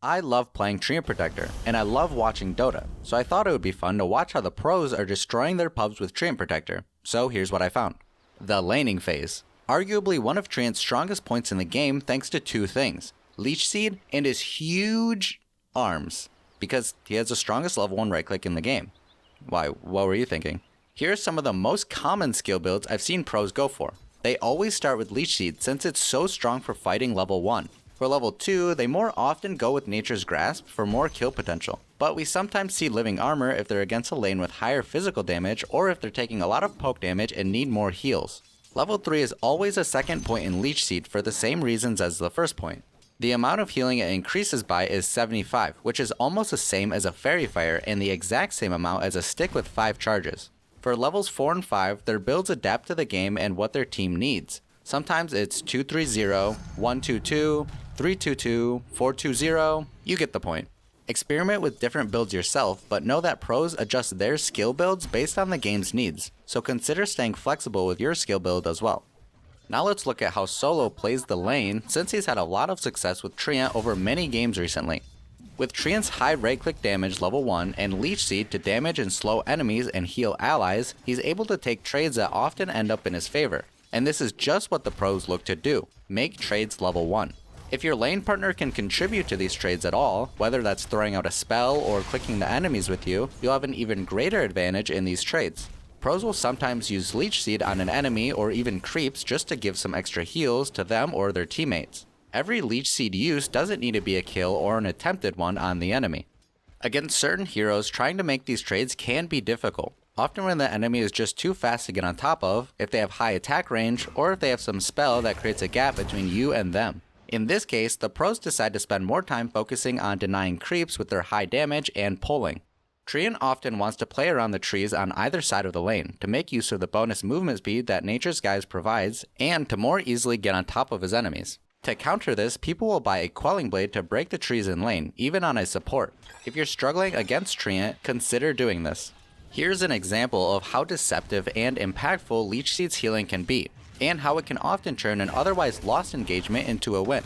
I love playing Treant Protector, and I love watching Dota, so I thought it would be fun to watch how the pros are destroying their pubs with Treant Protector. So here's what I found. The laning phase. Arguably one of Treant's strongest points in the game thanks to two things. Leech Seed and his huge arms, because he has the strongest level 1 right click in the game. Why, what were you thinking? Here are some of the most common skill builds I've seen pros go for. They always start with Leech Seed since it's so strong for fighting level 1. For level 2, they more often go with Nature's Grasp for more kill potential, but we sometimes see Living Armor if they're against a lane with higher physical damage or if they're taking a lot of poke damage and need more heals. Level 3 is always a second point in Leech Seed for the same reasons as the first point. The amount of healing it increases by is 75, which is almost the same as a Fairy Fire and the exact same amount as a stick with 5 charges. For levels 4 and 5, their builds adapt to the game and what their team needs. Sometimes it's 2-3-0, 1-2-2, 3-2-2, 4-2-0, you get the point. Experiment with different builds yourself, but know that pros adjust their skill builds based on the game's needs, so consider staying flexible with your skill build as well. Now let's look at how Solo plays the lane since he's had a lot of success with Treant over many games recently. With Treant's high right click damage level 1 and Leech Seed to damage and slow enemies and heal allies, he's able to take trades that often end up in his favor. And this is just what the pros look to do, make trades level 1. If your lane partner can contribute to these trades at all, whether that's throwing out a spell or clicking the enemies with you, you'll have an even greater advantage in these trades. Pros will sometimes use Leech Seed on an enemy or even creeps just to give some extra heals to them or their teammates. Every Leech Seed use doesn't need to be a kill or an attempted one on the enemy. Against certain heroes, trying to make these trades can be difficult. Often when the enemy is just too fast to get on top of, if they have high attack range, or if they have some spell that creates a gap between you and them. In this case, the pros decide to spend more time focusing on denying creeps with their high damage and pulling. Treant often wants to play around the trees on either side of the lane to make use of the bonus movement speed that Nature's Guise provides and to more easily get on top of his enemies. To counter this, people will buy a Quelling Blade to break the trees in lane, even on a support. If you're struggling against Treant, consider doing this. Here's an example of how deceptive and impactful Leech Seed's healing can be, and how it can often turn an otherwise lost engagement into a win.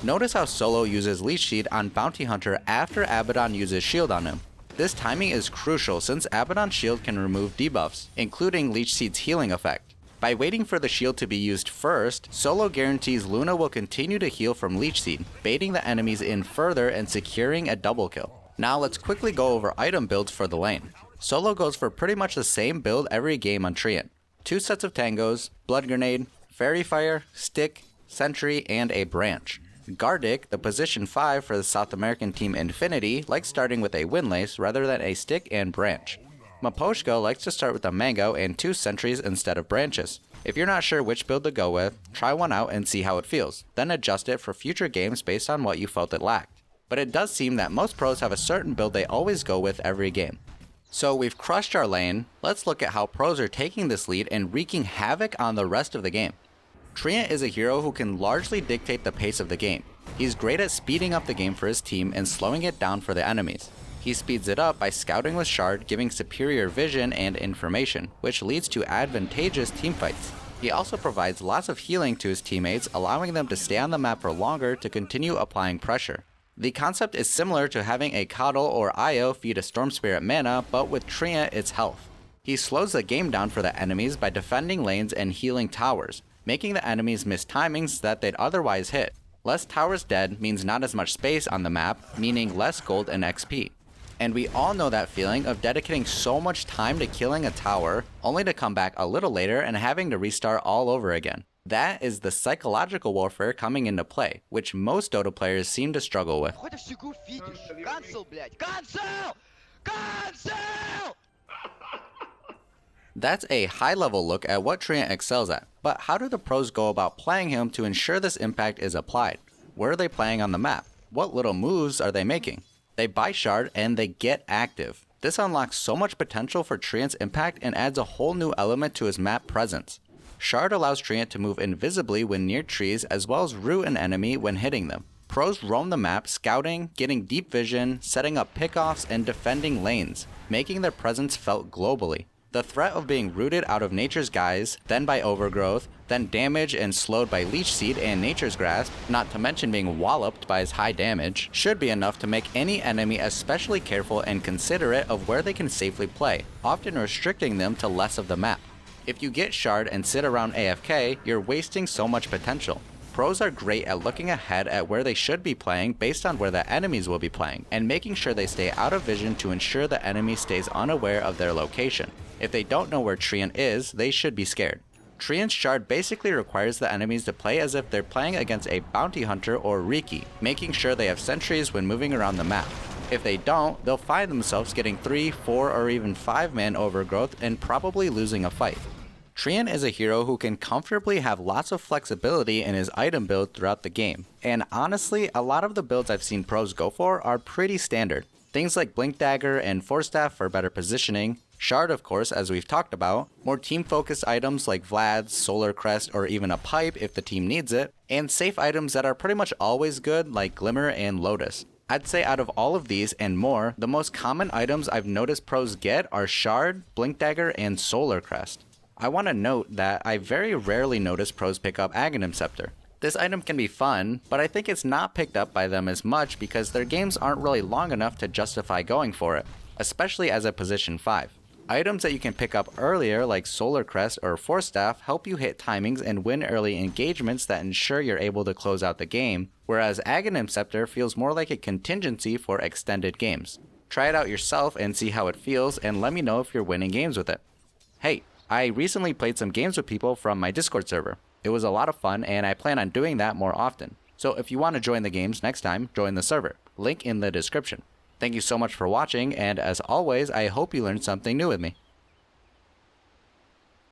Notice how Solo uses Leech Seed on Bounty Hunter after Abaddon uses Shield on him. This timing is crucial since Abaddon's shield can remove debuffs, including Leech Seed's healing effect. By waiting for the shield to be used first, Solo guarantees Luna will continue to heal from Leech Seed, baiting the enemies in further and securing a double kill. Now let's quickly go over item builds for the lane. Solo goes for pretty much the same build every game on Treant. 2 sets of tangos, Blood Grenade, Fairy Fire, Stick, Sentry, and a branch. Gardic, the position 5 for the South American team Infinity, likes starting with a Windlace rather than a stick and branch. Maposhka likes to start with a mango and 2 sentries instead of branches. If you're not sure which build to go with, try one out and see how it feels, then adjust it for future games based on what you felt it lacked. But it does seem that most pros have a certain build they always go with every game. So we've crushed our lane, let's look at how pros are taking this lead and wreaking havoc on the rest of the game. Treant is a hero who can largely dictate the pace of the game. He's great at speeding up the game for his team and slowing it down for the enemies. He speeds it up by scouting with Shard, giving superior vision and information, which leads to advantageous teamfights. He also provides lots of healing to his teammates, allowing them to stay on the map for longer to continue applying pressure. The concept is similar to having a Coddle or Io feed a Storm Spirit mana, but with Treant it's health. He slows the game down for the enemies by defending lanes and healing towers, making the enemies miss timings that they'd otherwise hit. Less towers dead means not as much space on the map, meaning less gold and XP. And we all know that feeling of dedicating so much time to killing a tower, only to come back a little later and having to restart all over again. That is the psychological warfare coming into play, which most Dota players seem to struggle with. That's a high-level look at what Treant excels at, but how do the pros go about playing him to ensure this impact is applied? Where are they playing on the map? What little moves are they making? They buy Shard and they get active. This unlocks so much potential for Treant's impact and adds a whole new element to his map presence. Shard allows Treant to move invisibly when near trees as well as root an enemy when hitting them. Pros roam the map scouting, getting deep vision, setting up pickoffs, and defending lanes, making their presence felt globally. The threat of being rooted out of Nature's Guise, then by Overgrowth, then damaged and slowed by Leech Seed and Nature's Grasp, not to mention being walloped by his high damage, should be enough to make any enemy especially careful and considerate of where they can safely play, often restricting them to less of the map. If you get Shard and sit around AFK, you're wasting so much potential. Pros are great at looking ahead at where they should be playing based on where the enemies will be playing, and making sure they stay out of vision to ensure the enemy stays unaware of their location. If they don't know where Treant is, they should be scared. Treant's Shard basically requires the enemies to play as if they're playing against a Bounty Hunter or Riki, making sure they have sentries when moving around the map. If they don't, they'll find themselves getting 3, 4, or even 5-man Overgrowth and probably losing a fight. Treant is a hero who can comfortably have lots of flexibility in his item build throughout the game, and honestly, a lot of the builds I've seen pros go for are pretty standard. Things like Blink Dagger and Force Staff for better positioning, Shard of course as we've talked about, more team focused items like Vlad's, Solar Crest, or even a pipe if the team needs it, and safe items that are pretty much always good like Glimmer and Lotus. I'd say out of all of these and more, the most common items I've noticed pros get are Shard, Blink Dagger, and Solar Crest. I want to note that I very rarely notice pros pick up Aghanim Scepter. This item can be fun, but I think it's not picked up by them as much because their games aren't really long enough to justify going for it, especially as a position 5. Items that you can pick up earlier like Solar Crest or Force Staff help you hit timings and win early engagements that ensure you're able to close out the game, whereas Aghanim Scepter feels more like a contingency for extended games. Try it out yourself and see how it feels, and let me know if you're winning games with it. Hey, I recently played some games with people from my Discord server. It was a lot of fun and I plan on doing that more often. So if you want to join the games next time, join the server. Link in the description. Thank you so much for watching, and as always, I hope you learned something new with me.